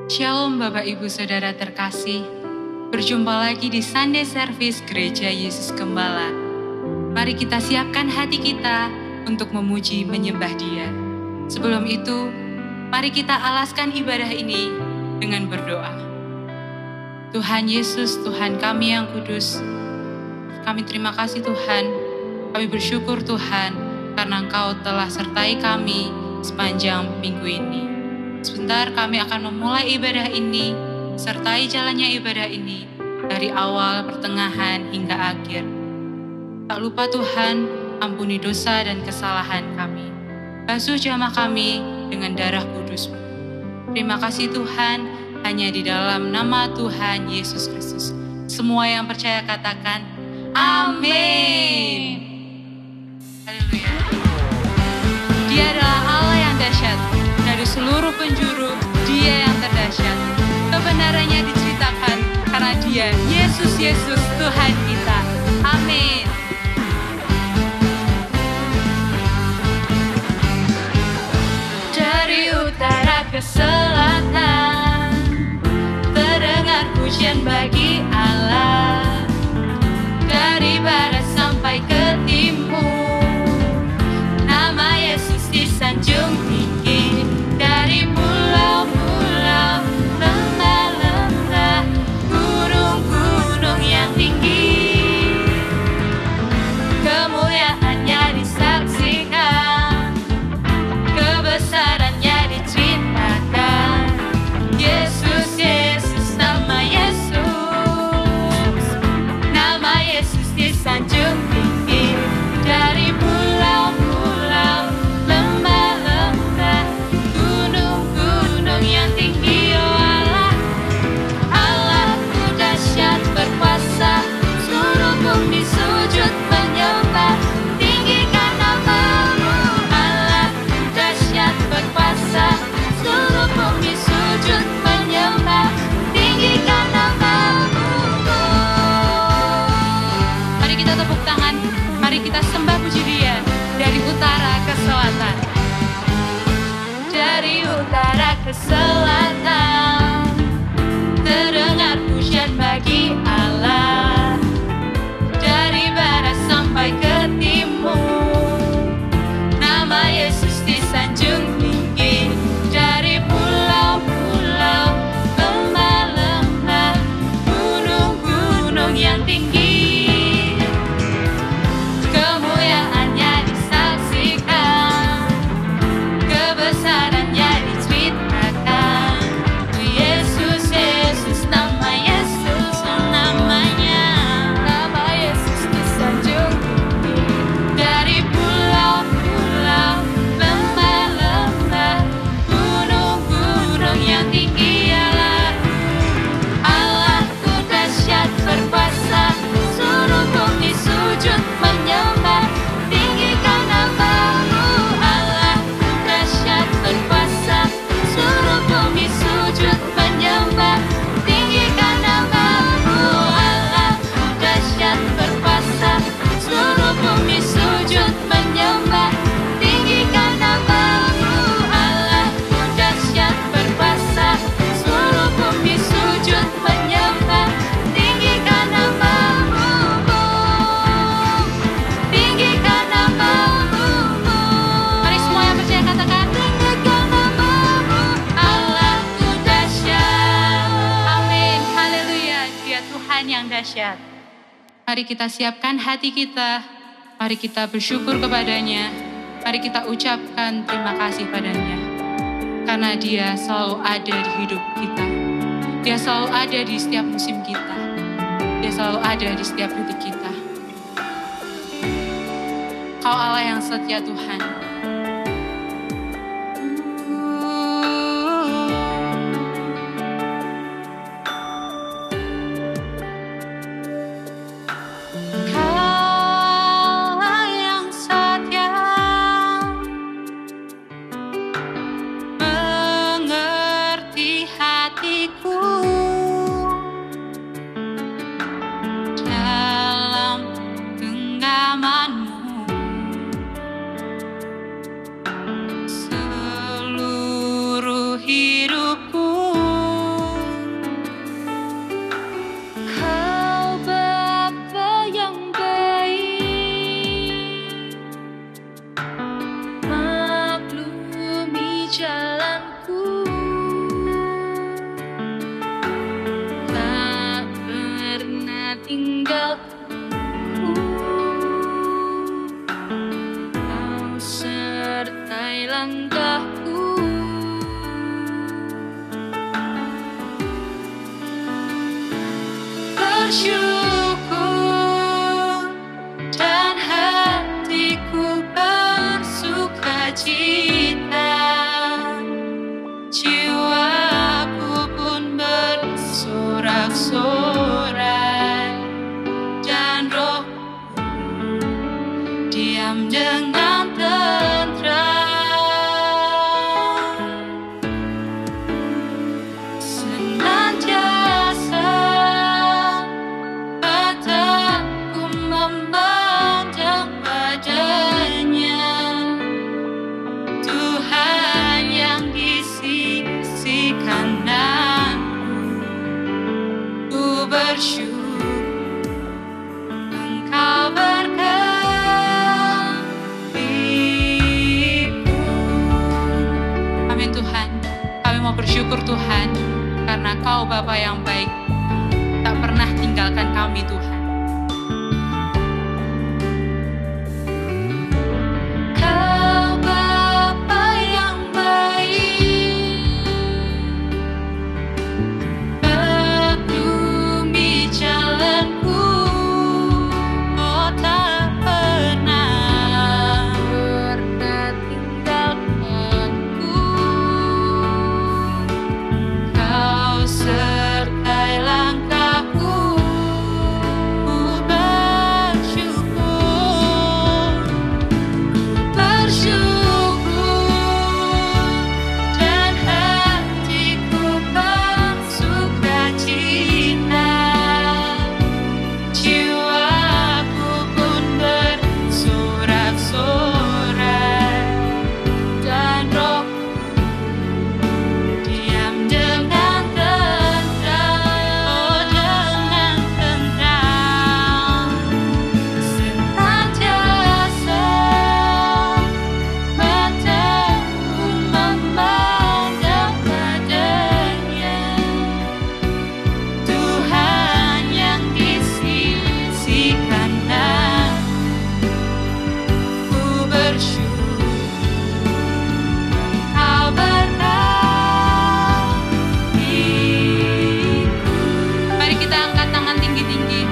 Shalom Bapak Ibu Saudara terkasih, berjumpa lagi di Sunday Service Gereja Yesus Gembala. Mari kita siapkan hati kita untuk memuji menyembah Dia. Sebelum itu, mari kita alaskan ibadah ini dengan berdoa. Tuhan Yesus, Tuhan kami yang kudus, kami terima kasih Tuhan, kami bersyukur Tuhan karena Engkau telah sertai kami sepanjang minggu ini. Sebentar kami akan memulai ibadah ini, sertai jalannya ibadah ini dari awal, pertengahan, hingga akhir. Tak lupa Tuhan, ampuni dosa dan kesalahan kami. Basuh jamah kami dengan darah kudus-Mu. Terima kasih Tuhan, hanya di dalam nama Tuhan Yesus Kristus. Semua yang percaya katakan, Amin. Haleluya. Dia adalah Allah yang dahsyat. Dari seluruh penjuru, Dia yang terdahsyat. Kebenarannya diceritakan karena Dia, Yesus Tuhan kita. Amin. Dari utara ke selatan, terdengar pujian bagi Allah. Dari barat sampai ke timur, nama Yesus disanjung tinggi. Dari pulau-pulau, lembah-lembah, gunung-gunung yang tinggi, kemuliaannya disaksikan, kebesarannya diceritakan. Yesus, nama Yesus, nama Yesus disanjung tinggi. Dari pulau-pulau, lembah-lembah, gunung-gunung yang tinggi. Oh Allah, Allahku dahsyat berkuasa, seluruh bumi sujud menyembah, tinggikan nama-Mu. Allahku dahsyat berkuasa, seluruh bumi sujud menyembah, tinggikan nama-Mu. Mari kita tepuk tangan, mari kita sembah puji Dia dari utara ke selatan. Dari utara ke selatan, terdengar pujian bagi Allah. Dari barat sampai ke timur, nama Yesus disanjung tinggi. Dari pulau-pulau, lembah-lembah, gunung-gunung yang tinggi, kemuliaannya disaksikan, kebesarannya diceritakan. Yesus, nama Yesus, namanya, nama Yesus disanjung tinggi. Dari pulau-pulau, lembah-lembah, gunung-gunung yang tinggi. Allahku dahsyat berkuasa, seluruh bumi sujud menyembah, tinggikan nama-Mu. Allahku dahsyat berkuasa, seluruh bumi sujud menyembah, tinggikan nama-Mu. Allahku dahsyat berkuasa, seluruh bumi sujud menyembah, tinggikan nama-Mu. Allahku dahsyat berkuasa, seluruh bumi sujud menyembah, tinggikan nama-Mu. Tinggikan nama-Mu. Mari semua yang percaya katakan, tinggikan nama-Mu. Allahku dahsyat. Amin. Haleluya. Dia Tuhan yang dahsyat. Mari kita siapkan hati kita. Mari kita bersyukur kepadanya. Mari kita ucapkan terima kasih padanya. Karena Dia selalu ada di hidup kita. Dia selalu ada di setiap musim kita. Dia selalu ada di setiap detik kita. Kau Allah yang setia Tuhan. Kau Allah yang setia, mengerti hatiku dalam genggaman-Mu. mau bersyukur Tuhan, karena Kau Bapa yang baik, tak pernah tinggalkan kami Tuhan. Kau Bapa yang baik, peduli jalanku, oh tak pernah tinggalkanku. Kau sertai langkahku, ku bersyukur, dan hatiku bersukacita, jiwaku pun bersorak-sorai, dan rohku diam dengan tenang, oh dengan tenang, senantiasa mataku memandang padanya, Tuhan yang di sisi kanan. Ku bersyukur Kau berkatiku. Mari kita angkat tangan tinggi-tinggi.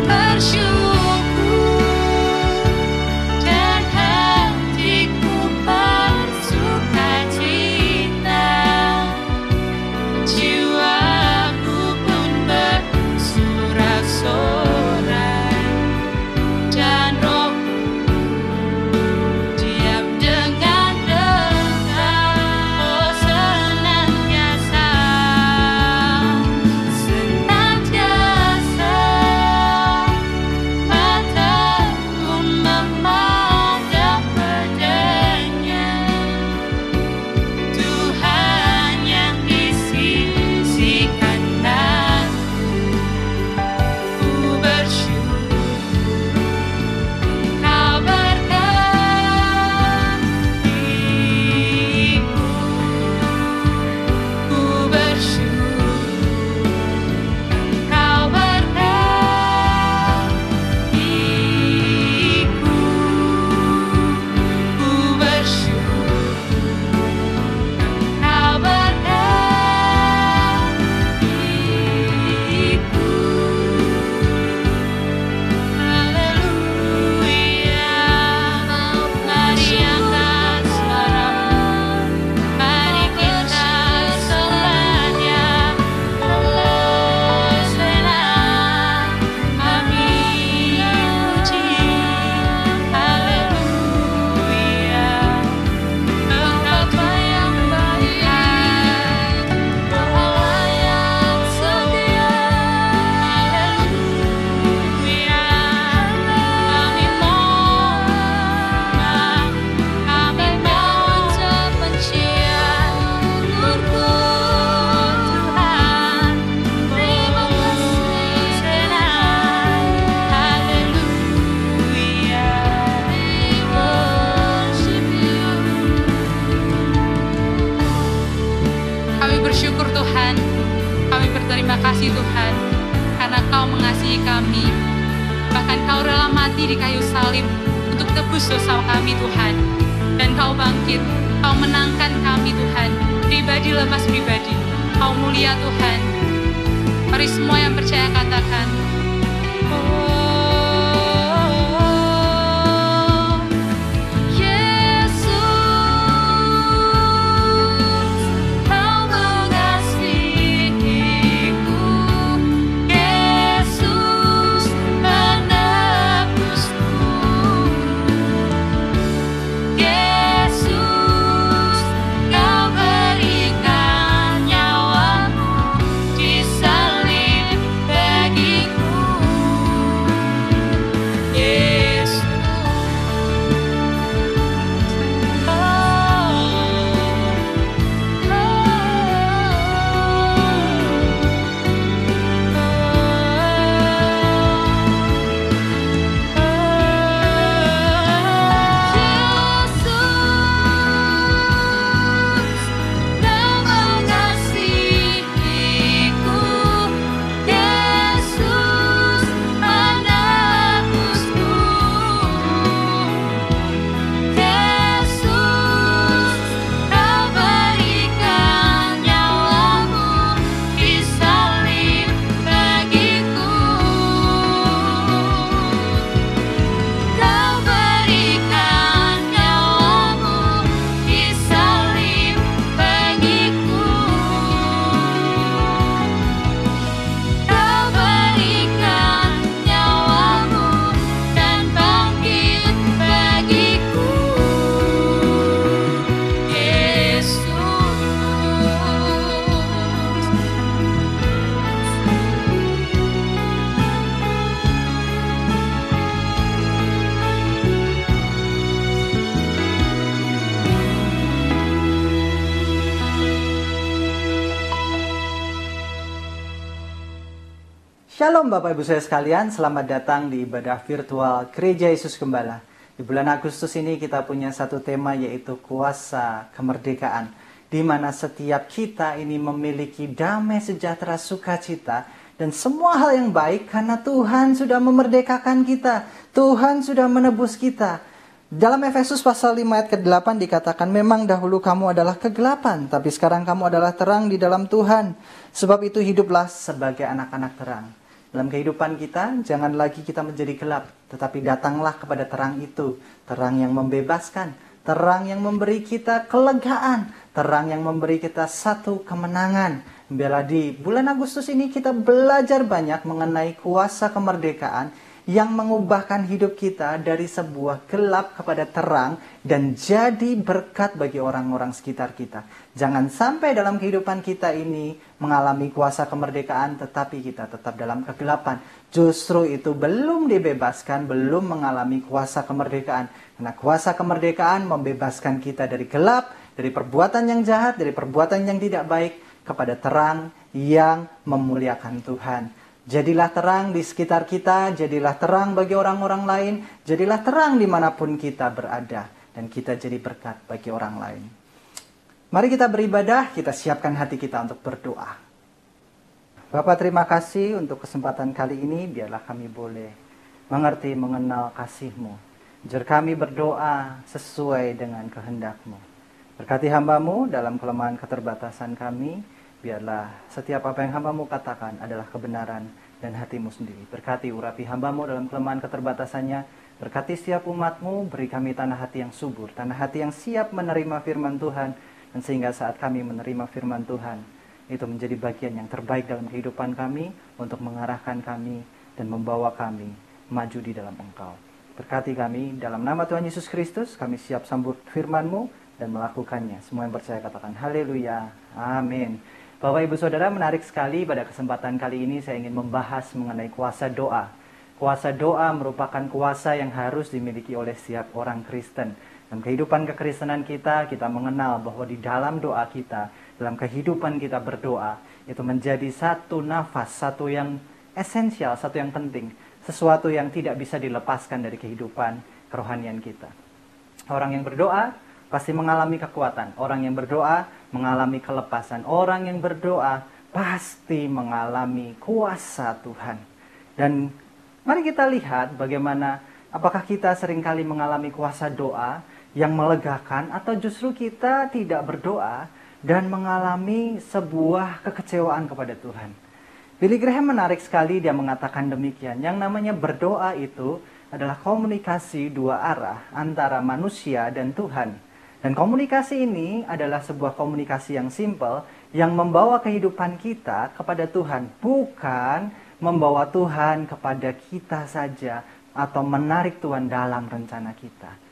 Bersyukur dan hatiku bersukacita, jiwaku pun bersorak-sorai, dan rohku diam dengan tenang, oh senantiasa mataku memandang padanya, Tuhan yang di sisi kanan. Ku bersyukur Kau berkatiku. Ku bersyukur Kau berkatiku. Ku bersyukur Kau berkatiku. Haleluya. Mari angkat suaramu, mari kita sembah Dia. Hosana, kami puji. Haleluya. Engkau Tuhan yang baik, Allah yang setia. Haleluya. Kami mau untuk mensyukurku Tuhan. Terima kasih Tuhan. Haleluya. We worship you. Kami bersyukur Tuhan, kami berterima kasih Tuhan, karena Kau mengasihi kami. Bahkan Kau rela mati di kayu salib untuk tebus dosa kami Tuhan. Dan Kau bangkit, Kau menangkan kami Tuhan, pribadi lepas pribadi. Kau mulia Tuhan. Mari semua yang percaya katakan, oh, Yesus, Kau mengasihiku, Yesus menebusku, Yesus, Kau berikan nyawamu di salib bagi Shalom Bapak Ibu saya sekalian, selamat datang di ibadah virtual Gereja Yesus Gembala. Di bulan Agustus ini kita punya satu tema yaitu kuasa kemerdekaan. Di mana setiap kita ini memiliki damai sejahtera sukacita dan semua hal yang baik karena Tuhan sudah memerdekakan kita. Tuhan sudah menebus kita. Dalam Efesus pasal 5 ayat ke-8 dikatakan, memang dahulu kamu adalah kegelapan, tapi sekarang kamu adalah terang di dalam Tuhan. Sebab itu hiduplah sebagai anak-anak terang. Dalam kehidupan kita, jangan lagi kita menjadi gelap, tetapi datanglah kepada terang itu. Terang yang membebaskan, terang yang memberi kita kelegaan, terang yang memberi kita satu kemenangan. Biarlah di bulan Agustus ini kita belajar banyak mengenai kuasa kemerdekaan yang mengubahkan hidup kita dari sebuah gelap kepada terang dan jadi berkat bagi orang-orang sekitar kita. Jangan sampai dalam kehidupan kita ini mengalami kuasa kemerdekaan tetapi kita tetap dalam kegelapan. Justru itu belum dibebaskan, belum mengalami kuasa kemerdekaan. Karena kuasa kemerdekaan membebaskan kita dari gelap, dari perbuatan yang jahat, dari perbuatan yang tidak baik kepada terang yang memuliakan Tuhan. Jadilah terang di sekitar kita, jadilah terang bagi orang-orang lain, jadilah terang dimanapun kita berada, dan kita jadi berkat bagi orang lain. Mari kita beribadah, kita siapkan hati kita untuk berdoa. Bapa, terima kasih untuk kesempatan kali ini, biarlah kami boleh mengerti, mengenal kasih-Mu. Biar kami berdoa sesuai dengan kehendak-Mu. Berkati hamba-Mu dalam kelemahan keterbatasan kami, biarlah setiap apa yang hamba-Mu katakan adalah kebenaran dan hati-Mu sendiri. Berkati urapi hamba-Mu dalam kelemahan keterbatasannya. Berkati setiap umat-Mu, beri kami tanah hati yang subur, tanah hati yang siap menerima firman Tuhan. Dan sehingga saat kami menerima firman Tuhan, itu menjadi bagian yang terbaik dalam kehidupan kami untuk mengarahkan kami dan membawa kami maju di dalam Engkau. Berkati kami dalam nama Tuhan Yesus Kristus, kami siap sambut firman-Mu dan melakukannya. Semua yang percaya katakan haleluya, amin. Bapak Ibu Saudara, menarik sekali pada kesempatan kali ini saya ingin membahas mengenai kuasa doa. Kuasa doa merupakan kuasa yang harus dimiliki oleh setiap orang Kristen. Dalam kehidupan kekristenan kita mengenal bahwa di dalam doa kita, dalam kehidupan kita berdoa, itu menjadi satu nafas, satu yang esensial, satu yang penting. Sesuatu yang tidak bisa dilepaskan dari kehidupan kerohanian kita. Orang yang berdoa pasti mengalami kekuatan. Orang yang berdoa mengalami kelepasan. Orang yang berdoa pasti mengalami kuasa Tuhan. Dan mari kita lihat bagaimana, apakah kita seringkali mengalami kuasa doa yang melegakan, atau justru kita tidak berdoa dan mengalami sebuah kekecewaan kepada Tuhan. Billy Graham menarik sekali, dia mengatakan demikian. Yang namanya berdoa itu adalah komunikasi dua arah antara manusia dan Tuhan. Dan komunikasi ini adalah sebuah komunikasi yang simple, yang membawa kehidupan kita kepada Tuhan. Bukan membawa Tuhan kepada kita saja, atau menarik Tuhan dalam rencana kita.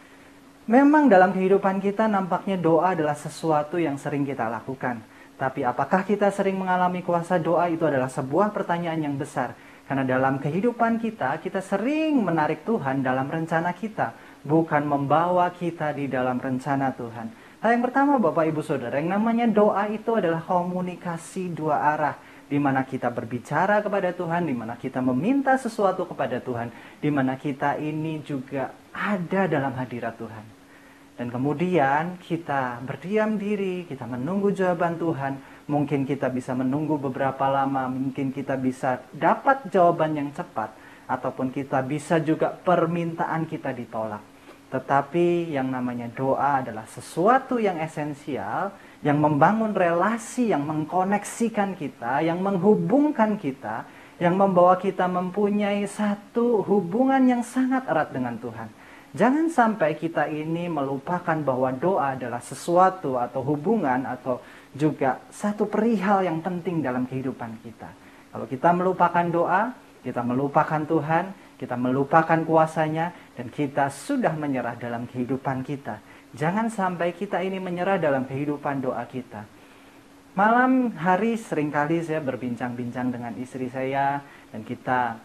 Memang dalam kehidupan kita nampaknya doa adalah sesuatu yang sering kita lakukan. Tapi apakah kita sering mengalami kuasa doa, itu adalah sebuah pertanyaan yang besar. Karena dalam kehidupan kita sering menarik Tuhan dalam rencana kita, bukan membawa kita di dalam rencana Tuhan. Hal yang pertama Bapak Ibu Saudara, yang namanya doa itu adalah komunikasi dua arah. Di mana kita berbicara kepada Tuhan, di mana kita meminta sesuatu kepada Tuhan, di mana kita ini juga ada dalam hadirat Tuhan. Dan kemudian kita berdiam diri, kita menunggu jawaban Tuhan. Mungkin kita bisa menunggu beberapa lama, mungkin kita bisa dapat jawaban yang cepat, ataupun kita bisa juga permintaan kita ditolak. Tetapi yang namanya doa adalah sesuatu yang esensial, yang membangun relasi, yang mengkoneksikan kita, yang menghubungkan kita, yang membawa kita mempunyai satu hubungan yang sangat erat dengan Tuhan. Jangan sampai kita ini melupakan bahwa doa adalah sesuatu atau hubungan atau juga satu perihal yang penting dalam kehidupan kita. Kalau kita melupakan doa, kita melupakan Tuhan, kita melupakan kuasanya, dan kita sudah menyerah dalam kehidupan kita. Jangan sampai kita ini menyerah dalam kehidupan doa kita. Malam hari seringkali saya berbincang-bincang dengan istri saya, dan kita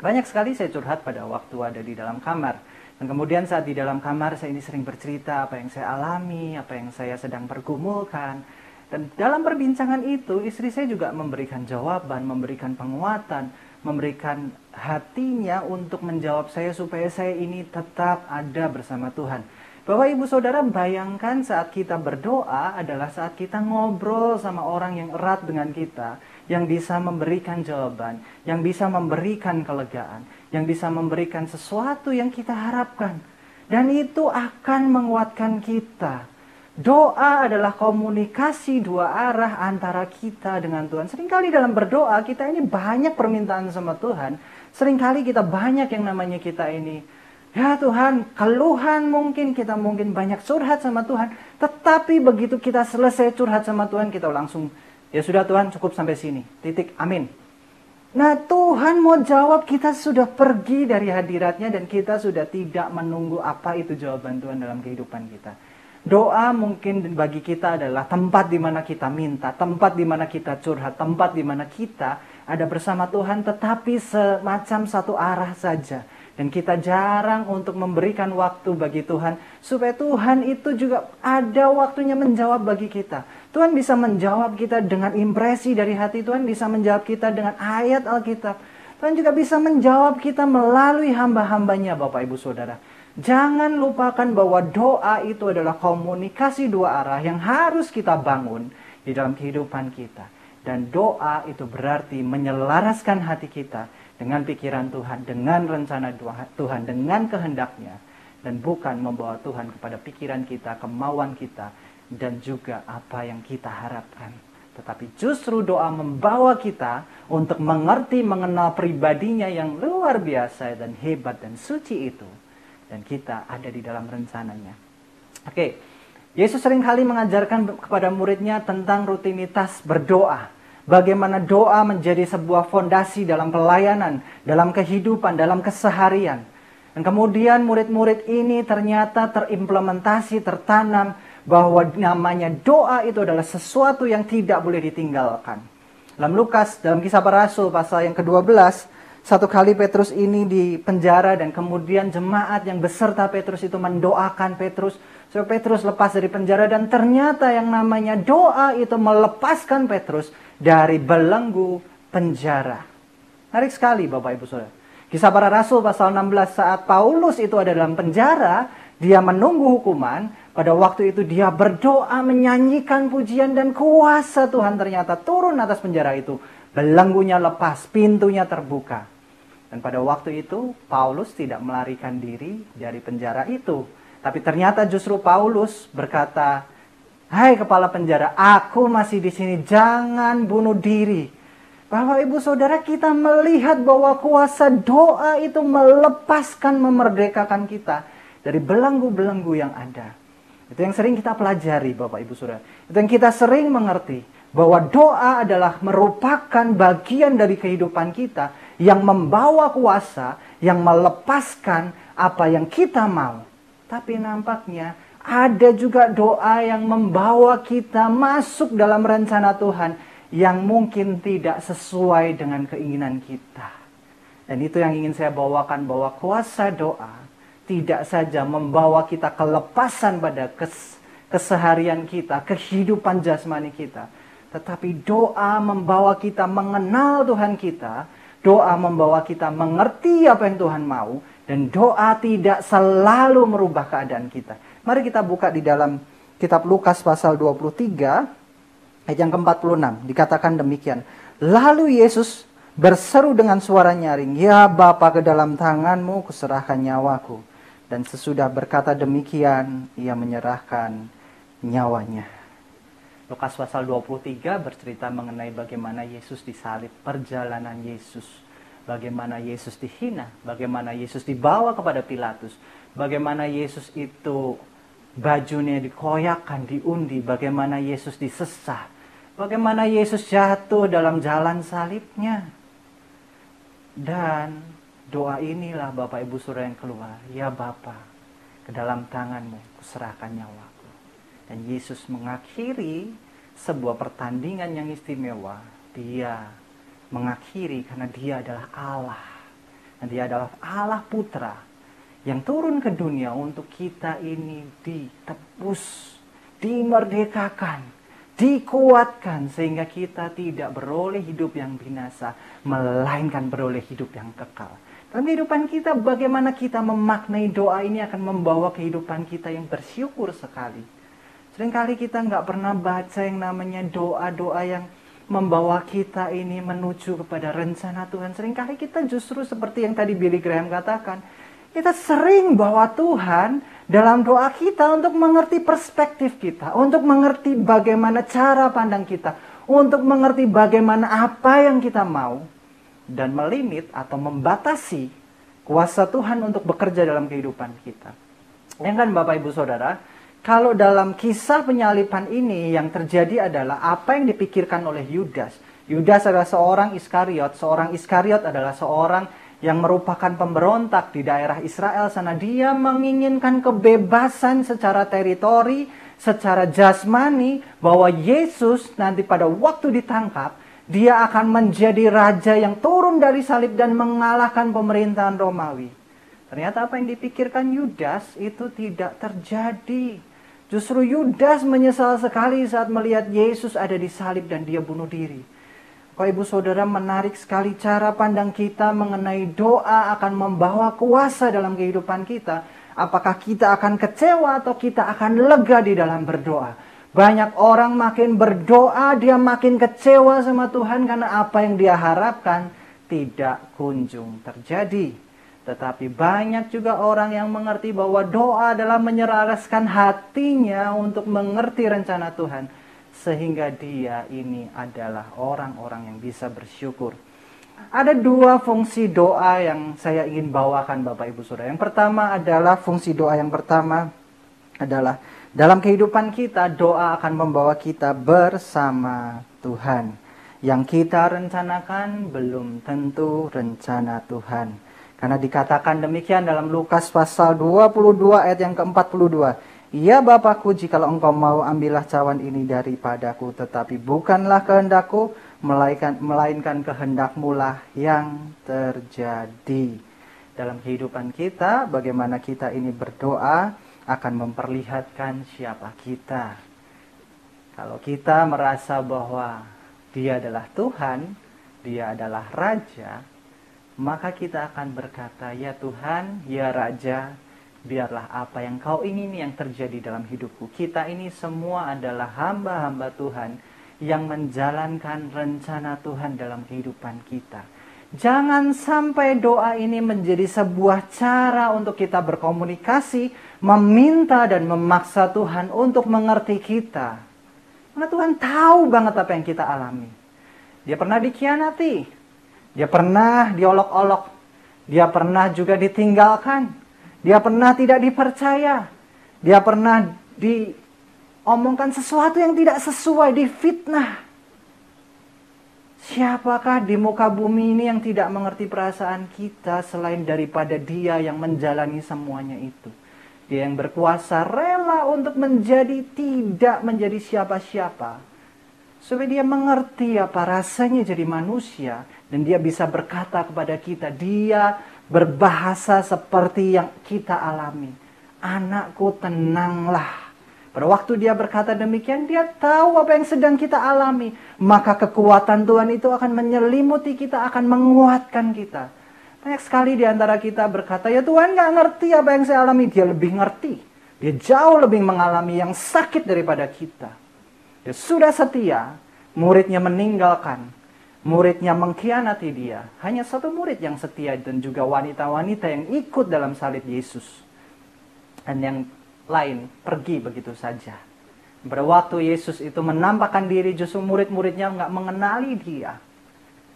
banyak sekali saya curhat pada waktu ada di dalam kamar. Dan kemudian saat di dalam kamar saya ini sering bercerita apa yang saya alami, apa yang saya sedang pergumulkan. Dan dalam perbincangan itu istri saya juga memberikan jawaban, memberikan penguatan, memberikan hatinya untuk menjawab saya supaya saya ini tetap ada bersama Tuhan. Bapak Ibu Saudara, bayangkan saat kita berdoa adalah saat kita ngobrol sama orang yang erat dengan kita, yang bisa memberikan jawaban, yang bisa memberikan kelegaan, yang bisa memberikan sesuatu yang kita harapkan. Dan itu akan menguatkan kita. Doa adalah komunikasi dua arah antara kita dengan Tuhan. Seringkali dalam berdoa kita ini banyak permintaan sama Tuhan. Seringkali kita banyak yang namanya kita ini, ya Tuhan, keluhan mungkin, kita mungkin banyak curhat sama Tuhan. Tetapi begitu kita selesai curhat sama Tuhan, kita langsung, ya sudah Tuhan, cukup sampai sini. Titik, amin. Nah, Tuhan mau jawab, kita sudah pergi dari hadiratnya dan kita sudah tidak menunggu apa itu jawaban Tuhan dalam kehidupan kita. Doa mungkin bagi kita adalah tempat di mana kita minta, tempat di mana kita curhat, tempat di mana kita ada bersama Tuhan, tetapi semacam satu arah saja. Dan kita jarang untuk memberikan waktu bagi Tuhan, supaya Tuhan itu juga ada waktunya menjawab bagi kita. Tuhan bisa menjawab kita dengan impresi dari hati, Tuhan bisa menjawab kita dengan ayat Alkitab. Tuhan juga bisa menjawab kita melalui hamba-hambanya, Bapak Ibu Saudara. Jangan lupakan bahwa doa itu adalah komunikasi dua arah yang harus kita bangun di dalam kehidupan kita. Dan doa itu berarti menyelaraskan hati kita dengan pikiran Tuhan, dengan rencana Tuhan, dengan kehendaknya. Dan bukan membawa Tuhan kepada pikiran kita, kemauan kita, dan juga apa yang kita harapkan. Tetapi justru doa membawa kita untuk mengerti, mengenal pribadinya yang luar biasa dan hebat dan suci itu. Dan kita ada di dalam rencananya. Oke, Yesus seringkali mengajarkan kepada muridnya tentang rutinitas berdoa. Bagaimana doa menjadi sebuah fondasi dalam pelayanan, dalam kehidupan, dalam keseharian. Dan kemudian murid-murid ini ternyata terimplementasi, tertanam bahwa namanya doa itu adalah sesuatu yang tidak boleh ditinggalkan. Dalam Lukas, dalam Kisah Para Rasul pasal yang ke-12, satu kali Petrus ini di penjara dan kemudian jemaat yang beserta Petrus itu mendoakan Petrus supaya Petrus lepas dari penjara, dan ternyata yang namanya doa itu melepaskan Petrus dari belenggu penjara. Menarik sekali Bapak Ibu Saudara. Kisah Para Rasul pasal 16, saat Paulus itu ada dalam penjara, dia menunggu hukuman. Pada waktu itu dia berdoa, menyanyikan pujian, dan kuasa Tuhan ternyata turun atas penjara itu. Belenggunya lepas, pintunya terbuka. Dan pada waktu itu Paulus tidak melarikan diri dari penjara itu. Tapi ternyata justru Paulus berkata, "Hai kepala penjara, aku masih di sini, jangan bunuh diri." Bapak Ibu Saudara, kita melihat bahwa kuasa doa itu melepaskan, memerdekakan kita dari belenggu-belenggu yang ada. Itu yang sering kita pelajari Bapak Ibu Saudara. Itu yang kita sering mengerti. Bahwa doa adalah merupakan bagian dari kehidupan kita yang membawa kuasa, yang melepaskan apa yang kita mau. Tapi nampaknya ada juga doa yang membawa kita masuk dalam rencana Tuhan yang mungkin tidak sesuai dengan keinginan kita. Dan itu yang ingin saya bawakan, bahwa kuasa doa tidak saja membawa kita kelepasan pada keseharian kita, kehidupan jasmani kita. Tetapi doa membawa kita mengenal Tuhan kita. Doa membawa kita mengerti apa yang Tuhan mau. Dan doa tidak selalu merubah keadaan kita. Mari kita buka di dalam kitab Lukas pasal 23. Ayat yang ke-46. Dikatakan demikian. Lalu Yesus berseru dengan suara nyaring. "Ya Bapa, ke dalam tanganmu kuserahkan nyawaku." Dan sesudah berkata demikian, ia menyerahkan nyawanya. Lukas pasal 23 bercerita mengenai bagaimana Yesus disalib, perjalanan Yesus. Bagaimana Yesus dihina, bagaimana Yesus dibawa kepada Pilatus. Bagaimana Yesus itu bajunya dikoyakkan, diundi. Bagaimana Yesus disesah. Bagaimana Yesus jatuh dalam jalan salibnya. Dan doa inilah Bapak Ibu Saudara yang keluar. "Ya Bapa, ke dalam tanganmu kuserahkan nyawaku." Dan Yesus mengakhiri sebuah pertandingan yang istimewa. Dia mengakhiri karena dia adalah Allah. Dan dia adalah Allah Putra yang turun ke dunia untuk kita ini ditebus, dimerdekakan dikuatkan sehingga kita tidak beroleh hidup yang binasa, melainkan beroleh hidup yang kekal. Dalam kehidupan kita, bagaimana kita memaknai doa ini akan membawa kehidupan kita yang bersyukur sekali. Seringkali kita nggak pernah baca yang namanya doa-doa yang membawa kita ini menuju kepada rencana Tuhan. Seringkali kita justru seperti yang tadi Billy Graham katakan, kita sering bawa Tuhan dalam doa kita untuk mengerti perspektif kita, untuk mengerti bagaimana cara pandang kita, untuk mengerti bagaimana apa yang kita mau, dan melimit atau membatasi kuasa Tuhan untuk bekerja dalam kehidupan kita. Ya kan Bapak Ibu Saudara, kalau dalam kisah penyaliban ini yang terjadi adalah apa yang dipikirkan oleh Yudas. Yudas adalah seorang Iskariot. Seorang Iskariot adalah seorang yang merupakan pemberontak di daerah Israel sana. Dia menginginkan kebebasan secara teritori, secara jasmani, bahwa Yesus nanti pada waktu ditangkap, dia akan menjadi raja yang turun dari salib dan mengalahkan pemerintahan Romawi. Ternyata apa yang dipikirkan Yudas itu tidak terjadi. Justru Yudas menyesal sekali saat melihat Yesus ada di salib dan dia bunuh diri. Bapak Ibu Saudara, menarik sekali cara pandang kita mengenai doa akan membawa kuasa dalam kehidupan kita. Apakah kita akan kecewa atau kita akan lega di dalam berdoa? Banyak orang makin berdoa, dia makin kecewa sama Tuhan karena apa yang dia harapkan tidak kunjung terjadi. Tetapi banyak juga orang yang mengerti bahwa doa adalah menyerahkan hatinya untuk mengerti rencana Tuhan. Sehingga dia ini adalah orang-orang yang bisa bersyukur. Ada dua fungsi doa yang saya ingin bawakan Bapak Ibu Saudara. Yang pertama adalah fungsi doa yang pertama adalah dalam kehidupan kita, doa akan membawa kita bersama Tuhan. Yang kita rencanakan belum tentu rencana Tuhan. Karena dikatakan demikian dalam Lukas pasal 22 ayat yang ke-42. Ya Bapakku, jikalau engkau mau, ambillah cawan ini daripadaku. Tetapi bukanlah kehendakku, melainkan kehendakmu lah yang terjadi. Dalam kehidupan kita, bagaimana kita ini berdoa akan memperlihatkan siapa kita. Kalau kita merasa bahwa Dia adalah Tuhan, Dia adalah Raja, maka kita akan berkata, ya Tuhan, ya Raja, biarlah apa yang kau ingini yang terjadi dalam hidupku. Kita ini semua adalah hamba-hamba Tuhan yang menjalankan rencana Tuhan dalam kehidupan kita. Jangan sampai doa ini menjadi sebuah cara untuk kita berkomunikasi, meminta dan memaksa Tuhan untuk mengerti kita. Karena Tuhan tahu banget apa yang kita alami. Dia pernah dikhianati, dia pernah diolok-olok, dia pernah juga ditinggalkan, dia pernah tidak dipercaya, dia pernah diomongkan sesuatu yang tidak sesuai, difitnah. Siapakah di muka bumi ini yang tidak mengerti perasaan kita selain daripada Dia yang menjalani semuanya itu? Dia yang berkuasa rela untuk tidak menjadi siapa-siapa. Supaya Dia mengerti apa rasanya jadi manusia. Dan Dia bisa berkata kepada kita, Dia berbahasa seperti yang kita alami. Anakku, tenanglah. Pada waktu Dia berkata demikian, Dia tahu apa yang sedang kita alami. Maka kekuatan Tuhan itu akan menyelimuti kita, akan menguatkan kita. Banyak sekali di antara kita berkata, ya Tuhan gak ngerti apa yang saya alami. Dia lebih ngerti. Dia jauh lebih mengalami yang sakit daripada kita. Dia sudah setia, muridnya meninggalkan. Muridnya mengkhianati Dia. Hanya satu murid yang setia dan juga wanita-wanita yang ikut dalam salib Yesus. Dan yang lain pergi begitu saja. Pada waktu Yesus itu menampakkan diri, justru murid-muridnya nggak mengenali Dia.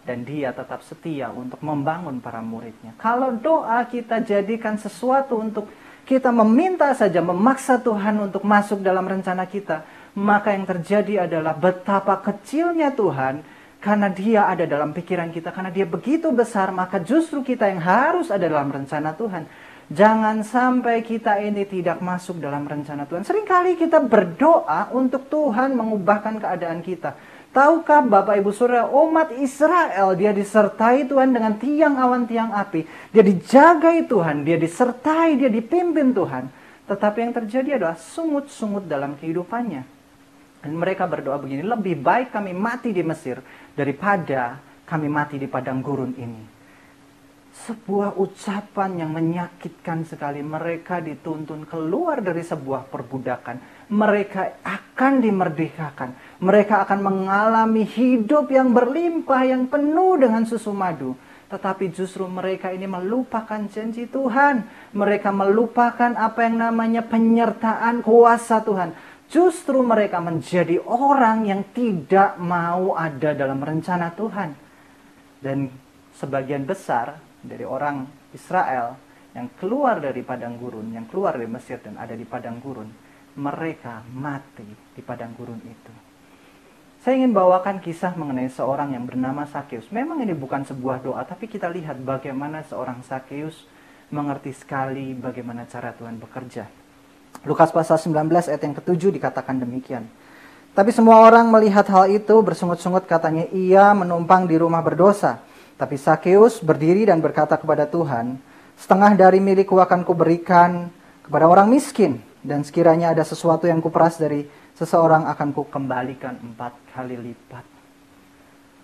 Dan Dia tetap setia untuk membangun para muridnya. Kalau doa kita jadikan sesuatu untuk kita meminta saja, memaksa Tuhan untuk masuk dalam rencana kita, maka yang terjadi adalah betapa kecilnya Tuhan, karena Dia ada dalam pikiran kita, karena Dia begitu besar, maka justru kita yang harus ada dalam rencana Tuhan. Jangan sampai kita ini tidak masuk dalam rencana Tuhan. Seringkali kita berdoa untuk Tuhan mengubahkan keadaan kita. Tahukah Bapak Ibu Saudara, umat Israel dia disertai Tuhan dengan tiang awan tiang api. Dia dijagai Tuhan, dia disertai, dia dipimpin Tuhan. Tetapi yang terjadi adalah sungut-sungut dalam kehidupannya. Dan mereka berdoa begini, lebih baik kami mati di Mesir daripada kami mati di padang gurun ini. Sebuah ucapan yang menyakitkan sekali. Mereka dituntun keluar dari sebuah perbudakan. Mereka akan dimerdekakan. Mereka akan mengalami hidup yang berlimpah, yang penuh dengan susu madu. Tetapi justru mereka ini melupakan janji Tuhan. Mereka melupakan apa yang namanya penyertaan kuasa Tuhan. Justru mereka menjadi orang yang tidak mau ada dalam rencana Tuhan. Dan sebagian besar dari orang Israel yang keluar dari padang gurun, yang keluar dari Mesir dan ada di padang gurun, mereka mati di padang gurun itu. Saya ingin bawakan kisah mengenai seorang yang bernama Sakeus. Memang ini bukan sebuah doa, tapi kita lihat bagaimana seorang Sakeus mengerti sekali bagaimana cara Tuhan bekerja. Lukas pasal 19 ayat yang ke-7 dikatakan demikian. Tapi semua orang melihat hal itu bersungut-sungut, katanya, ia menumpang di rumah berdosa. Tapi Sakeus berdiri dan berkata kepada Tuhan, setengah dari milikku akan kuberikan kepada orang miskin. Dan sekiranya ada sesuatu yang kuperas dari seseorang akan kukembalikan 4 kali lipat.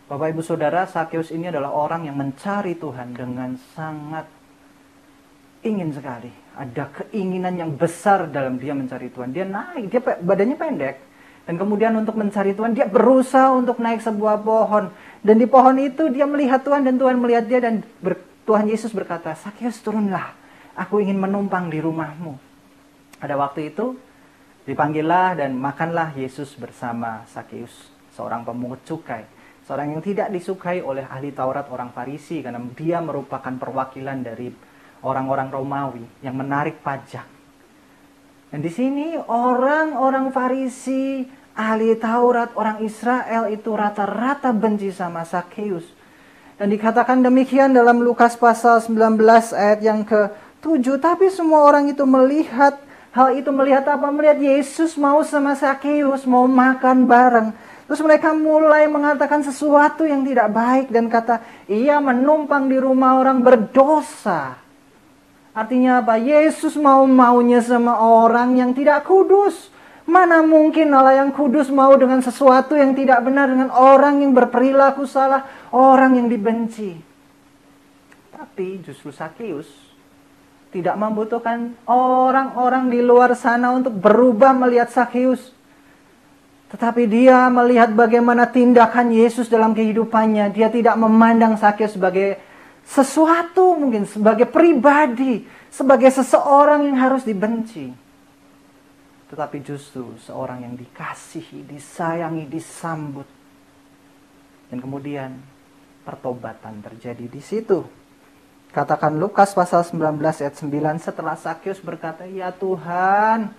Bapak ibu saudara, Sakeus ini adalah orang yang mencari Tuhan dengan sangat ingin sekali. Ada keinginan yang besar dalam dia mencari Tuhan. Dia naik, dia badannya pendek. Dan kemudian untuk mencari Tuhan, dia berusaha untuk naik sebuah pohon. Dan di pohon itu dia melihat Tuhan dan Tuhan melihat dia. Dan Tuhan Yesus berkata, Sakeus turunlah, aku ingin menumpang di rumahmu. Pada waktu itu dipanggillah dan makanlah Yesus bersama Sakeus, seorang pemungut cukai. Seorang yang tidak disukai oleh ahli Taurat, orang Farisi, karena dia merupakan perwakilan dari orang-orang Romawi yang menarik pajak. Dan di sini orang-orang Farisi, ahli Taurat, orang Israel itu rata-rata benci sama Sakeus. Dan dikatakan demikian dalam Lukas pasal 19 ayat yang ke-7. Tapi semua orang itu melihat hal itu, melihat apa? Melihat Yesus mau sama Sakeus, mau makan bareng. Terus mereka mulai mengatakan sesuatu yang tidak baik dan kata, ia menumpang di rumah orang berdosa. Artinya apa? Yesus mau-maunya sama orang yang tidak kudus. Mana mungkin Allah yang kudus mau dengan sesuatu yang tidak benar dengan orang yang berperilaku salah, orang yang dibenci. Tapi justru Sakeus tidak membutuhkan orang-orang di luar sana untuk berubah melihat Sakeus. Tetapi dia melihat bagaimana tindakan Yesus dalam kehidupannya. Dia tidak memandang Sakeus sebagai sesuatu, mungkin sebagai pribadi, sebagai seseorang yang harus dibenci. Tetapi justru seorang yang dikasihi, disayangi, disambut. Dan kemudian pertobatan terjadi di situ. Katakan Lukas pasal 19 ayat 9, setelah Sakeus berkata, ya Tuhan,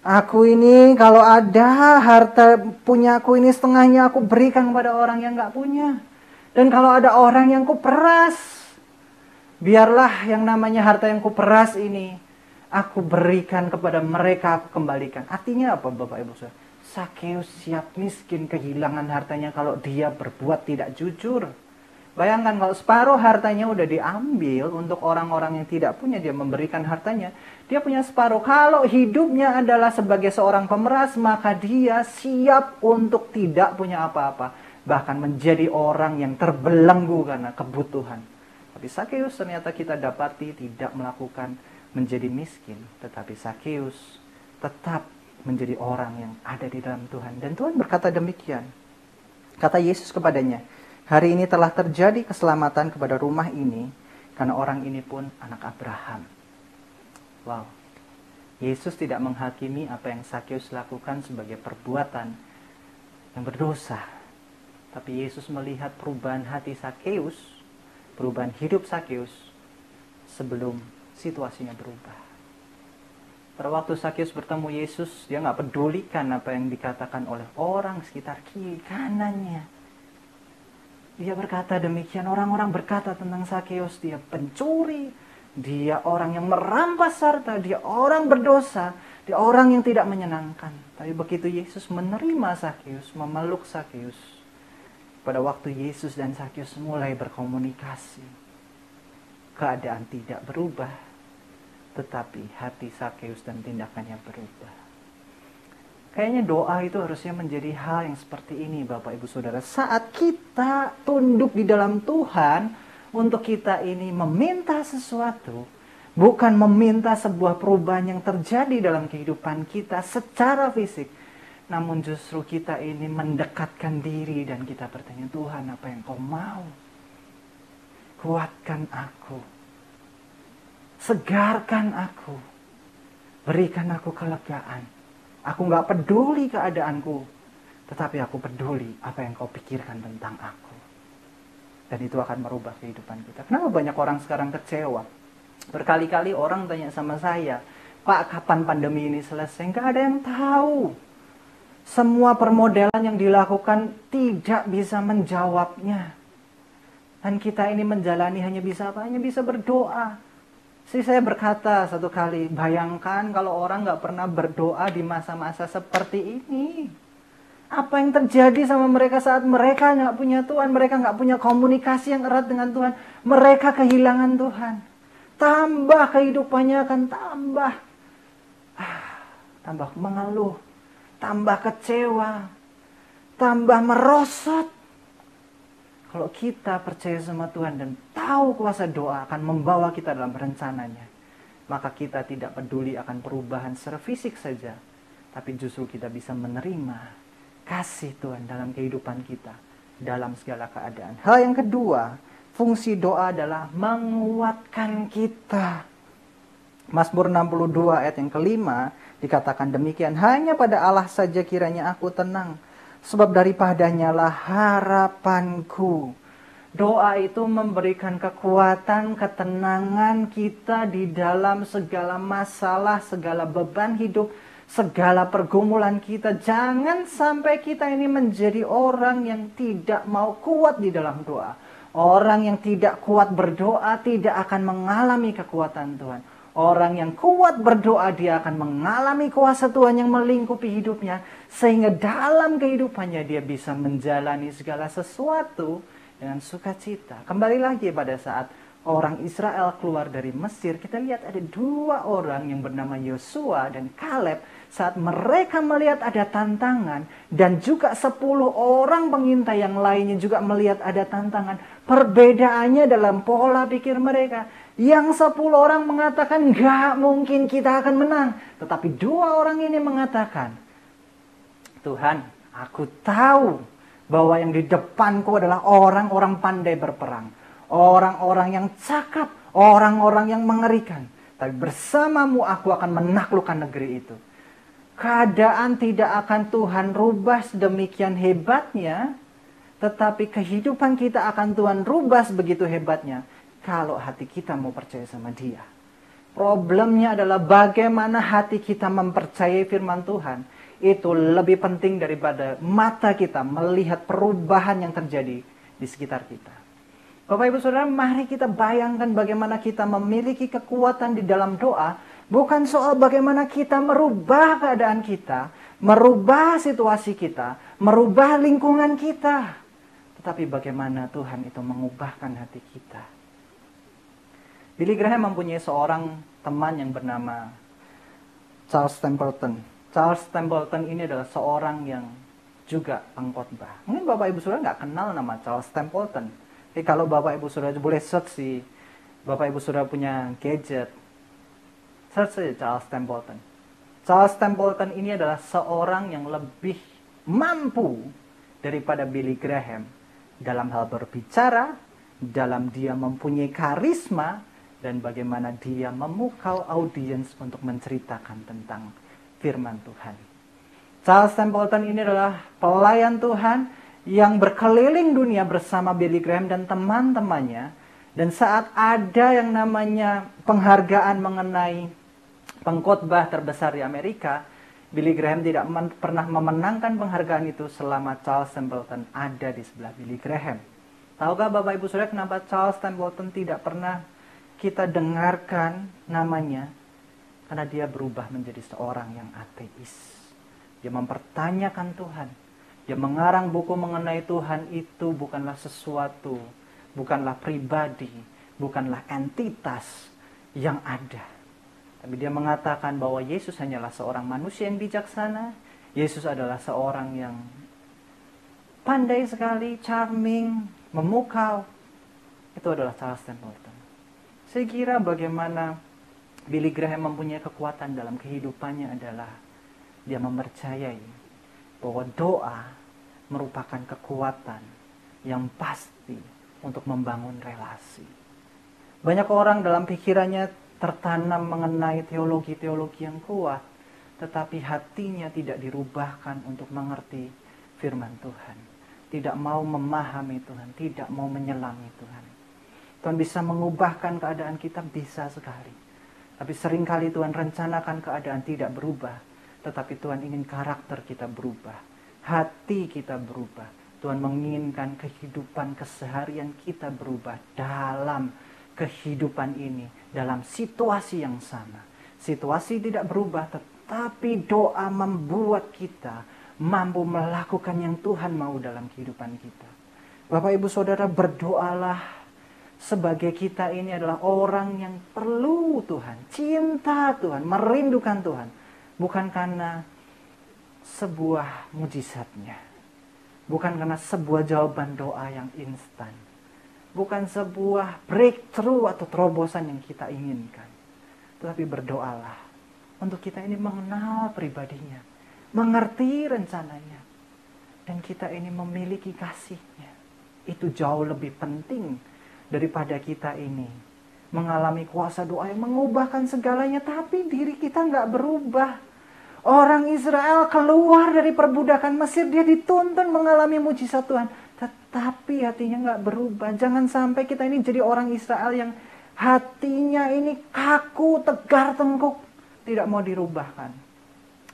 aku ini kalau ada harta punyaku ini setengahnya aku berikan kepada orang yang gak punya. Dan kalau ada orang yang kuperas, biarlah yang namanya harta yang kuperas ini aku berikan kepada mereka, aku kembalikan. Artinya apa Bapak Ibu Saudara? Sakeus siap miskin kehilangan hartanya kalau dia berbuat tidak jujur. Bayangkan kalau separuh hartanya udah diambil untuk orang-orang yang tidak punya, dia memberikan hartanya. Dia punya separuh. Kalau hidupnya adalah sebagai seorang pemeras, maka dia siap untuk tidak punya apa-apa. Bahkan menjadi orang yang terbelenggu karena kebutuhan. Tapi Sakeus ternyata kita dapati tidak melakukan menjadi miskin. Tetapi Sakeus tetap menjadi orang yang ada di dalam Tuhan. Dan Tuhan berkata demikian. Kata Yesus kepadanya, hari ini telah terjadi keselamatan kepada rumah ini, karena orang ini pun anak Abraham. Wow. Yesus tidak menghakimi apa yang Sakeus lakukan sebagai perbuatan yang berdosa. Tapi Yesus melihat perubahan hati Sakeus, perubahan hidup Sakeus sebelum situasinya berubah. Pada waktu Sakeus bertemu Yesus, dia gak pedulikan apa yang dikatakan oleh orang sekitar kiri kanannya. Dia berkata demikian, orang-orang berkata tentang Sakeus, dia pencuri, dia orang yang merampas harta, dia orang berdosa, dia orang yang tidak menyenangkan. Tapi begitu Yesus menerima Sakeus, memeluk Sakeus, pada waktu Yesus dan Sakeus mulai berkomunikasi, keadaan tidak berubah, tetapi hati Sakeus dan tindakannya berubah. Kayaknya doa itu harusnya menjadi hal yang seperti ini, Bapak Ibu Saudara. Saat kita tunduk di dalam Tuhan, untuk kita ini meminta sesuatu, bukan meminta sebuah perubahan yang terjadi dalam kehidupan kita secara fisik, namun justru kita ini mendekatkan diri dan kita bertanya, Tuhan, apa yang Kau mau? Kuatkan aku, segarkan aku, berikan aku kelegaan. Aku gak peduli keadaanku, tetapi aku peduli apa yang Kau pikirkan tentang aku. Dan itu akan merubah kehidupan kita. Kenapa banyak orang sekarang kecewa? Berkali-kali orang tanya sama saya, Pak, kapan pandemi ini selesai? Gak ada yang tahu. Semua permodelan yang dilakukan tidak bisa menjawabnya. Dan kita ini menjalani hanya bisa apa? Hanya bisa berdoa. Saya berkata satu kali, bayangkan kalau orang gak pernah berdoa di masa-masa seperti ini. Apa yang terjadi sama mereka saat mereka gak punya Tuhan, mereka gak punya komunikasi yang erat dengan Tuhan. Mereka kehilangan Tuhan. Tambah kehidupannya akan tambah mengeluh, tambah kecewa, tambah merosot. Kalau kita percaya sama Tuhan dan tahu kuasa doa akan membawa kita dalam rencananya, maka kita tidak peduli akan perubahan secara fisik saja, tapi justru kita bisa menerima kasih Tuhan dalam kehidupan kita, dalam segala keadaan. Hal yang kedua, fungsi doa adalah menguatkan kita. Mazmur 62 ayat yang kelima dikatakan demikian, hanya pada Allah saja kiranya aku tenang, sebab daripadanya lah harapanku. Doa itu memberikan kekuatan, ketenangan kita di dalam segala masalah, segala beban hidup, segala pergumulan kita. Jangan sampai kita ini menjadi orang yang tidak mau kuat di dalam doa. Orang yang tidak kuat berdoa tidak akan mengalami kekuatan Tuhan. Orang yang kuat berdoa, dia akan mengalami kuasa Tuhan yang melingkupi hidupnya. Sehingga dalam kehidupannya dia bisa menjalani segala sesuatu dengan sukacita. Kembali lagi pada saat orang Israel keluar dari Mesir, kita lihat ada dua orang yang bernama Yosua dan Kaleb. Saat mereka melihat ada tantangan, dan juga 10 orang pengintai yang lainnya juga melihat ada tantangan. Perbedaannya dalam pola pikir mereka. Yang 10 orang mengatakan, gak mungkin kita akan menang. Tetapi 2 orang ini mengatakan, Tuhan, aku tahu bahwa yang di depanku adalah orang-orang pandai berperang. Orang-orang yang cakap, orang-orang yang mengerikan. Tapi bersamamu aku akan menaklukkan negeri itu. Keadaan tidak akan Tuhan rubah sedemikian hebatnya, tetapi kehidupan kita akan Tuhan rubah sebegitu hebatnya kalau hati kita mau percaya sama Dia. Problemnya adalah bagaimana hati kita mempercayai firman Tuhan. Itu lebih penting daripada mata kita melihat perubahan yang terjadi di sekitar kita. Bapak Ibu Saudara, mari kita bayangkan bagaimana kita memiliki kekuatan di dalam doa. Bukan soal bagaimana kita merubah keadaan kita, merubah situasi kita, merubah lingkungan kita. Tetapi bagaimana Tuhan itu mengubahkan hati kita. Billy Graham mempunyai seorang teman yang bernama Charles Templeton. Charles Templeton ini adalah seorang yang juga pengkhotbah. Mungkin Bapak Ibu Saudara nggak kenal nama Charles Templeton. Tapi kalau Bapak Ibu Saudara boleh search sih, Bapak Ibu Saudara punya gadget, search saja Charles Templeton. Charles Templeton ini adalah seorang yang lebih mampu daripada Billy Graham dalam hal berbicara, dalam dia mempunyai karisma, dan bagaimana dia memukau audiens untuk menceritakan tentang firman Tuhan. Charles Templeton ini adalah pelayan Tuhan yang berkeliling dunia bersama Billy Graham dan teman-temannya. Dan saat ada yang namanya penghargaan mengenai pengkhotbah terbesar di Amerika, Billy Graham tidak pernah memenangkan penghargaan itu selama Charles Templeton ada di sebelah Billy Graham. Tahukah Bapak Ibu Saudara kenapa Charles Templeton tidak pernah kita dengarkan namanya? Karena dia berubah menjadi seorang yang ateis. Dia mempertanyakan Tuhan. Dia mengarang buku mengenai Tuhan itu bukanlah sesuatu, bukanlah pribadi, bukanlah entitas yang ada. Tapi dia mengatakan bahwa Yesus hanyalah seorang manusia yang bijaksana, Yesus adalah seorang yang pandai sekali, charming, memukau. Itu adalah Charles Templeton. Saya kira bagaimana Billy Graham mempunyai kekuatan dalam kehidupannya adalah dia mempercayai bahwa doa merupakan kekuatan yang pasti untuk membangun relasi. Banyak orang dalam pikirannya tertanam mengenai teologi-teologi yang kuat, tetapi hatinya tidak dirubahkan untuk mengerti firman Tuhan. Tidak mau memahami Tuhan, tidak mau menyelami Tuhan. Tuhan bisa mengubahkan keadaan kita, bisa sekali. Tapi seringkali Tuhan rencanakan keadaan tidak berubah, tetapi Tuhan ingin karakter kita berubah, hati kita berubah. Tuhan menginginkan kehidupan keseharian kita berubah dalam kehidupan ini, dalam situasi yang sama. Situasi tidak berubah, tetapi doa membuat kita mampu melakukan yang Tuhan mau dalam kehidupan kita. Bapak Ibu Saudara, berdoalah sebagai kita ini adalah orang yang perlu Tuhan, cinta Tuhan, merindukan Tuhan. Bukan karena sebuah mujizatnya, bukan karena sebuah jawaban doa yang instan, bukan sebuah breakthrough atau terobosan yang kita inginkan. Tetapi berdoalah untuk kita ini mengenal pribadinya, mengerti rencananya, dan kita ini memiliki kasihnya. Itu jauh lebih penting daripada kita ini mengalami kuasa doa yang mengubahkan segalanya, tapi diri kita nggak berubah. Orang Israel keluar dari perbudakan Mesir, dia dituntun mengalami mujizat Tuhan, tetapi hatinya nggak berubah. Jangan sampai kita ini jadi orang Israel yang hatinya ini kaku, tegar, tengkuk, tidak mau dirubahkan.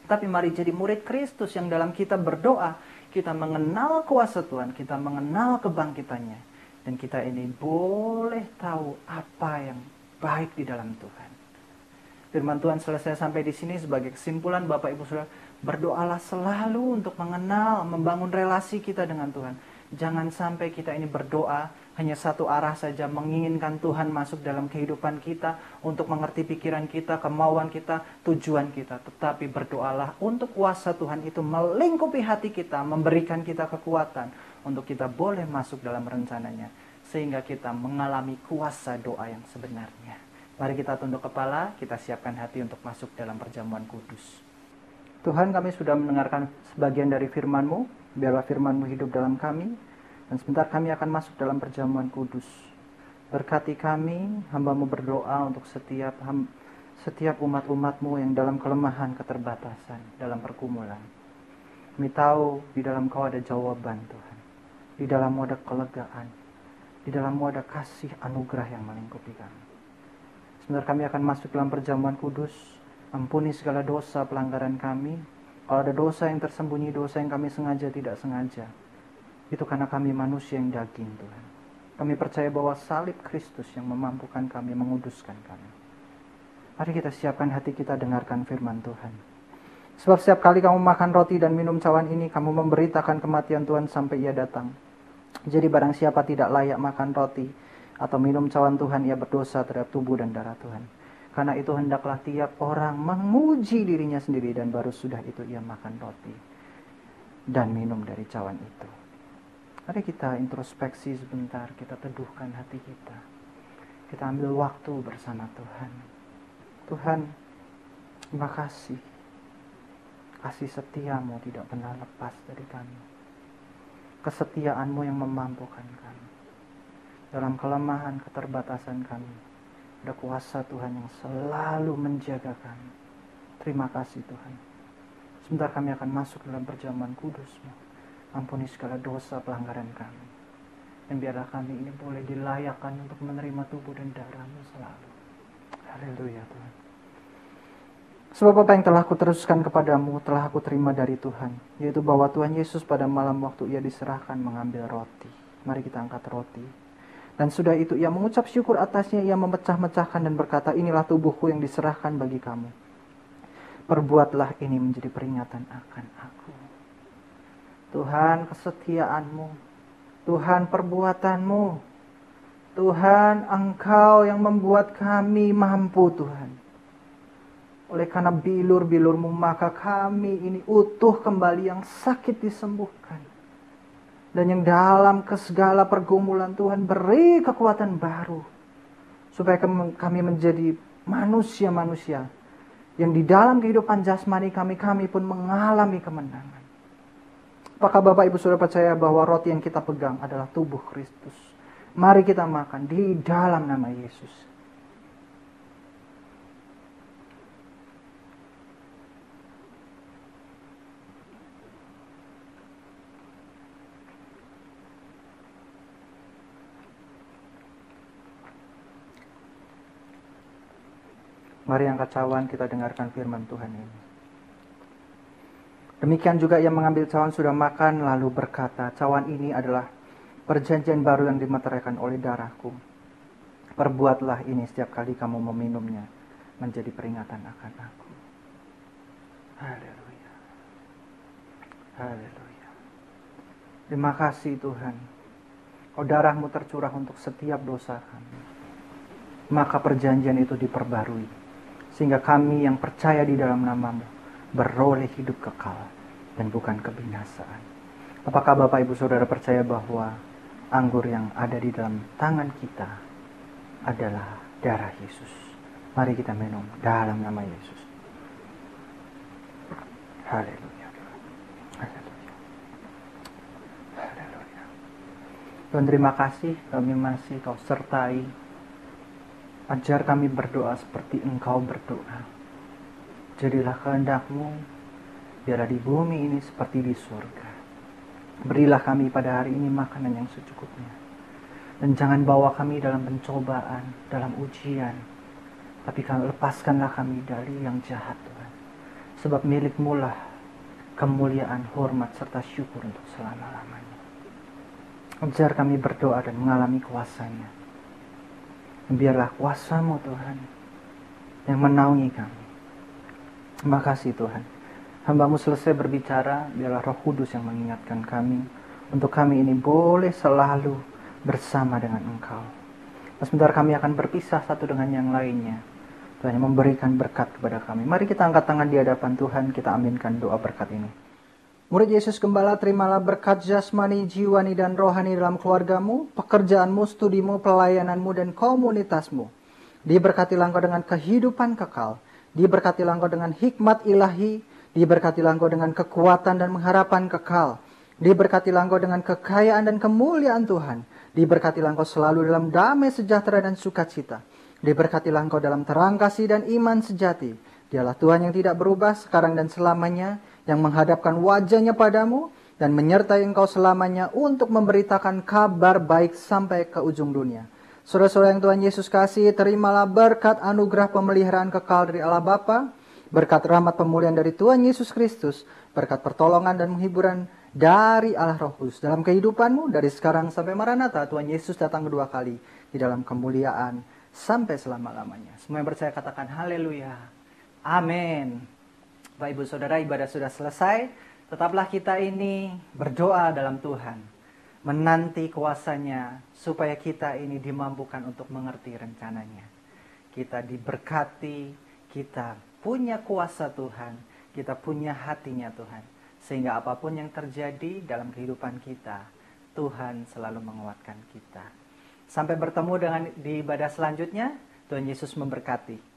Tapi mari jadi murid Kristus yang dalam kita berdoa, kita mengenal kuasa Tuhan, kita mengenal kebangkitannya, dan kita ini boleh tahu apa yang baik di dalam Tuhan. Firman Tuhan selesai sampai di sini. Sebagai kesimpulan, Bapak Ibu Saudara, berdoalah selalu untuk mengenal, membangun relasi kita dengan Tuhan. Jangan sampai kita ini berdoa hanya satu arah saja, menginginkan Tuhan masuk dalam kehidupan kita, untuk mengerti pikiran kita, kemauan kita, tujuan kita. Tetapi berdoalah untuk kuasa Tuhan itu melingkupi hati kita, memberikan kita kekuatan untuk kita boleh masuk dalam rencananya, sehingga kita mengalami kuasa doa yang sebenarnya. Mari kita tunduk kepala, kita siapkan hati untuk masuk dalam perjamuan kudus. Tuhan, kami sudah mendengarkan sebagian dari firman-Mu, biarlah firman-Mu hidup dalam kami, dan sebentar kami akan masuk dalam perjamuan kudus. Berkati kami, hamba-Mu berdoa untuk setiap umat-umat-Mu yang dalam kelemahan, keterbatasan, dalam pergumulan. Kami tahu di dalam Kau ada jawaban Tuhan, di dalam-Mu ada kelegaan, di dalam-Mu ada kasih anugerah yang melingkupi kami. Sebentar kami akan masuk dalam perjamuan kudus. Ampuni segala dosa pelanggaran kami. Kalau ada dosa yang tersembunyi, dosa yang kami sengaja tidak sengaja, itu karena kami manusia yang daging Tuhan. Kami percaya bahwa salib Kristus yang memampukan kami, menguduskan kami. Mari kita siapkan hati kita dengarkan firman Tuhan. Sebab setiap kali kamu makan roti dan minum cawan ini, kamu memberitakan kematian Tuhan sampai Ia datang. Jadi barang siapa tidak layak makan roti atau minum cawan Tuhan, ia berdosa terhadap tubuh dan darah Tuhan. Karena itu hendaklah tiap orang menguji dirinya sendiri, dan baru sudah itu ia makan roti dan minum dari cawan itu. Mari kita introspeksi sebentar, kita teduhkan hati kita. Kita ambil waktu bersama Tuhan. Tuhan, terima kasih. Kasih setiamu tidak pernah lepas dari kami. Kesetiaanmu yang memampukan kami. Dalam kelemahan, keterbatasan kami, ada kuasa Tuhan yang selalu menjaga kami. Terima kasih Tuhan. Sebentar kami akan masuk dalam perjamuan kudus-Mu. Ampuni segala dosa pelanggaran kami. Dan biarlah kami ini boleh dilayakkan untuk menerima tubuh dan darah-Mu selalu. Haleluya Tuhan. Sebab apa yang telah aku teruskan kepadamu, telah aku terima dari Tuhan. Yaitu bahwa Tuhan Yesus pada malam waktu Ia diserahkan mengambil roti. Mari kita angkat roti. Dan sudah itu ia mengucap syukur atasnya, ia memecah-mecahkan dan berkata, inilah tubuhku yang diserahkan bagi kamu. Perbuatlah ini menjadi peringatan akan aku. Tuhan, kesetiaan-Mu. Tuhan, perbuatan-Mu. Tuhan, Engkau yang membuat kami mampu Tuhan. Oleh karena bilur-bilur-Mu, maka kami ini utuh kembali, yang sakit disembuhkan. Dan yang dalam segala pergumulan, Tuhan beri kekuatan baru. Supaya kami menjadi manusia-manusia yang di dalam kehidupan jasmani kami pun mengalami kemenangan. Apakah Bapak Ibu sudah percaya bahwa roti yang kita pegang adalah tubuh Kristus? Mari kita makan di dalam nama Yesus. Mari angkat cawan, kita dengarkan firman Tuhan ini. Demikian juga yang mengambil cawan sudah makan lalu berkata, cawan ini adalah perjanjian baru yang dimeteraikan oleh darahku. Perbuatlah ini setiap kali kamu meminumnya, menjadi peringatan akan aku. Haleluya. Haleluya. Terima kasih Tuhan. Oh, darah-Mu tercurah untuk setiap dosa kami. Maka perjanjian itu diperbarui. Sehingga kami yang percaya di dalam nama-Mu beroleh hidup kekal dan bukan kebinasaan. Apakah Bapak Ibu Saudara percaya bahwa anggur yang ada di dalam tangan kita adalah darah Yesus? Mari kita minum dalam nama Yesus. Haleluya. Haleluya. Haleluya. Tuhan, terima kasih kami masih Kau sertai. Ajar kami berdoa seperti Engkau berdoa. Jadilah kehendak-Mu, biarlah di bumi ini seperti di surga. Berilah kami pada hari ini makanan yang secukupnya. Dan jangan bawa kami dalam pencobaan, dalam ujian. Tapi lepaskanlah kami dari yang jahat, Tuhan. Sebab milik-Mu lah kemuliaan, hormat, serta syukur untuk selama-lamanya. Ajar kami berdoa dan mengalami kuasa-Nya. Biarlah kuasa-Mu Tuhan yang menaungi kami. Terima kasih Tuhan. Hamba-Mu selesai berbicara, biarlah Roh Kudus yang mengingatkan kami. Untuk kami ini boleh selalu bersama dengan Engkau. Sebentar kami akan berpisah satu dengan yang lainnya. Tuhan yang memberikan berkat kepada kami. Mari kita angkat tangan di hadapan Tuhan, kita aminkan doa berkat ini. Murid Yesus Gembala, terimalah berkat jasmani, jiwani, dan rohani dalam keluargamu, pekerjaanmu, studimu, pelayananmu, dan komunitasmu. Diberkatilah engkau dengan kehidupan kekal. Diberkatilah engkau dengan hikmat ilahi. Diberkatilah engkau dengan kekuatan dan pengharapan kekal. Diberkatilah engkau dengan kekayaan dan kemuliaan Tuhan. Diberkatilah engkau selalu dalam damai sejahtera dan sukacita. Diberkatilah engkau dalam terang kasih dan iman sejati. Dialah Tuhan yang tidak berubah sekarang dan selamanya, yang menghadapkan wajahnya padamu dan menyertai engkau selamanya untuk memberitakan kabar baik sampai ke ujung dunia. Saudara-saudara yang Tuhan Yesus kasih, terimalah berkat anugerah pemeliharaan kekal dari Allah Bapa, berkat rahmat pemulihan dari Tuhan Yesus Kristus, berkat pertolongan dan menghiburan dari Allah Roh Kudus dalam kehidupanmu dari sekarang sampai Maranatha. Tuhan Yesus datang kedua kali di dalam kemuliaan sampai selama-lamanya. Semua yang percaya katakan haleluya. Amin. Bapak Ibu Saudara, ibadah sudah selesai. Tetaplah kita ini berdoa dalam Tuhan, menanti kuasa-Nya supaya kita ini dimampukan untuk mengerti rencananya. Kita diberkati, kita punya kuasa Tuhan, kita punya hatinya Tuhan. Sehingga apapun yang terjadi dalam kehidupan kita, Tuhan selalu menguatkan kita. Sampai bertemu di ibadah selanjutnya. Tuhan Yesus memberkati.